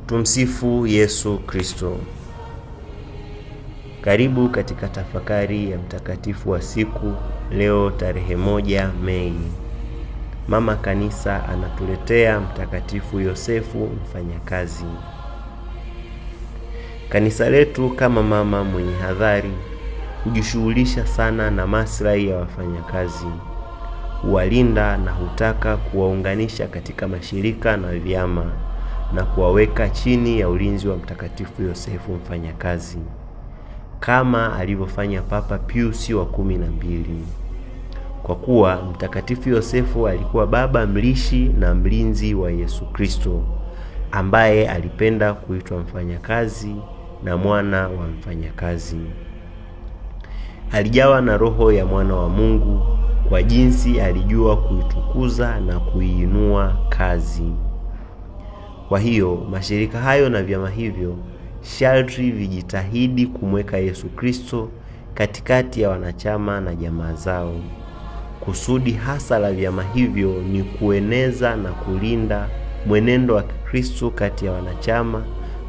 Tumsifu Yesu Kristo. Karibu katika tafakari ya mtakatifu wa siku leo tarehe 1 Mei. Mama Kanisa anatuletea Mtakatifu Yosefu mfanyakazi. Kanisa letu kama mama mwenye hadhari hujishughulisha sana na maslahi ya wafanyakazi, huwalinda na hutaka kuwaunganisha katika mashirika na vyama na kuwaweka chini ya ulinzi wa Mtakatifu Yosefu mfanyakazi, kama alivyofanya Papa Pius wa 12. Kwa kuwa Mtakatifu Yosefu alikuwa baba mlishi na mlinzi wa Yesu Kristo, ambaye alipenda kuitwa mfanyakazi na mwana wa mfanyakazi. Alijawa na roho ya mwana wa Mungu kwa jinsi alijua kuitukuza na kuiinua kazi. Kwa hiyo mashirika hayo na vyama hivyo sharti vijitahidi kumweka Yesu Kristo katikati ya wanachama na jamaa zao. Kusudi hasa la vyama hivyo ni kueneza na kulinda mwenendo wa Kristo kati ya wanachama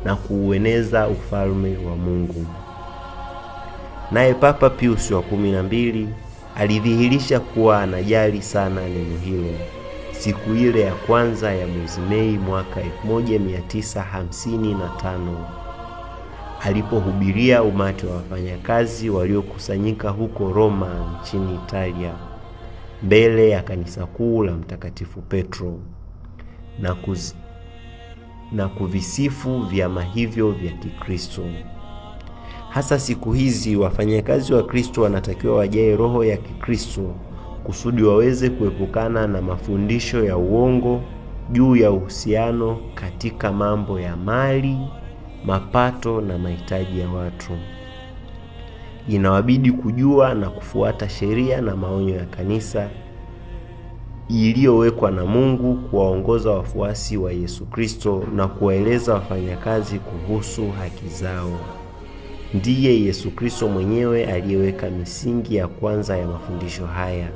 na kuueneza ufalme wa Mungu. Naye Papa Pius wa 12 alidhihirisha kuwa anajali sana neno hilo siku ile ya kwanza ya mwezi Mei mwaka 1955 alipohubiria umati wa wafanyakazi waliokusanyika huko Roma nchini Italia mbele ya kanisa kuu la Mtakatifu Petro na kuvisifu vyama hivyo vya Kikristo. Hasa siku hizi wafanyakazi wa Kristo wanatakiwa wajae roho ya Kikristo kusudi waweze kuepukana na mafundisho ya uongo juu ya uhusiano katika mambo ya mali, mapato na mahitaji ya watu. Inawabidi kujua na kufuata sheria na maonyo ya kanisa iliyowekwa na Mungu kuwaongoza wafuasi wa Yesu Kristo na kuwaeleza wafanyakazi kuhusu haki zao. Ndiye Yesu Kristo mwenyewe aliyeweka misingi ya kwanza ya mafundisho haya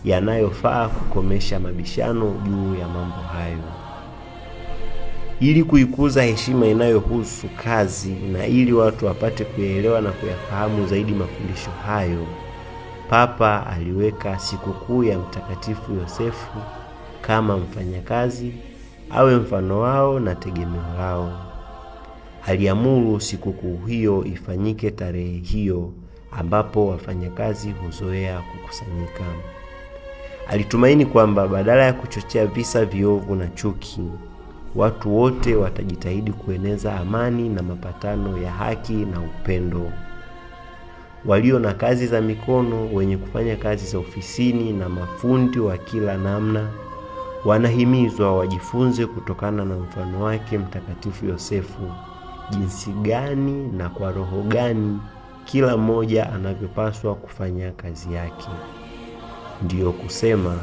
yanayofaa kukomesha mabishano juu ya mambo hayo. Ili kuikuza heshima inayohusu kazi na ili watu wapate kuelewa na kuyafahamu zaidi mafundisho hayo, Papa aliweka sikukuu ya Mtakatifu Yosefu kama mfanyakazi awe mfano wao na tegemeo lao. Aliamuru sikukuu hiyo ifanyike tarehe hiyo ambapo wafanyakazi huzoea kukusanyika. Alitumaini kwamba badala ya kuchochea visa viovu na chuki, watu wote watajitahidi kueneza amani na mapatano ya haki na upendo. Walio na kazi za mikono, wenye kufanya kazi za ofisini na mafundi wa kila namna wanahimizwa wajifunze kutokana na mfano wake Mtakatifu Yosefu jinsi gani na kwa roho gani kila mmoja anavyopaswa kufanya kazi yake. Ndiyo kusema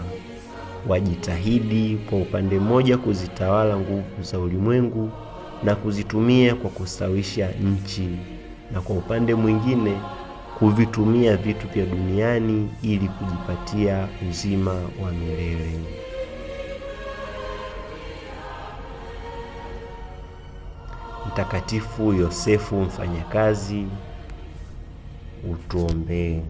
wajitahidi kwa upande mmoja kuzitawala nguvu za ulimwengu na kuzitumia kwa kustawisha nchi, na kwa upande mwingine kuvitumia vitu vya duniani ili kujipatia uzima wa milele. Mtakatifu Yosefu mfanyakazi, utuombee.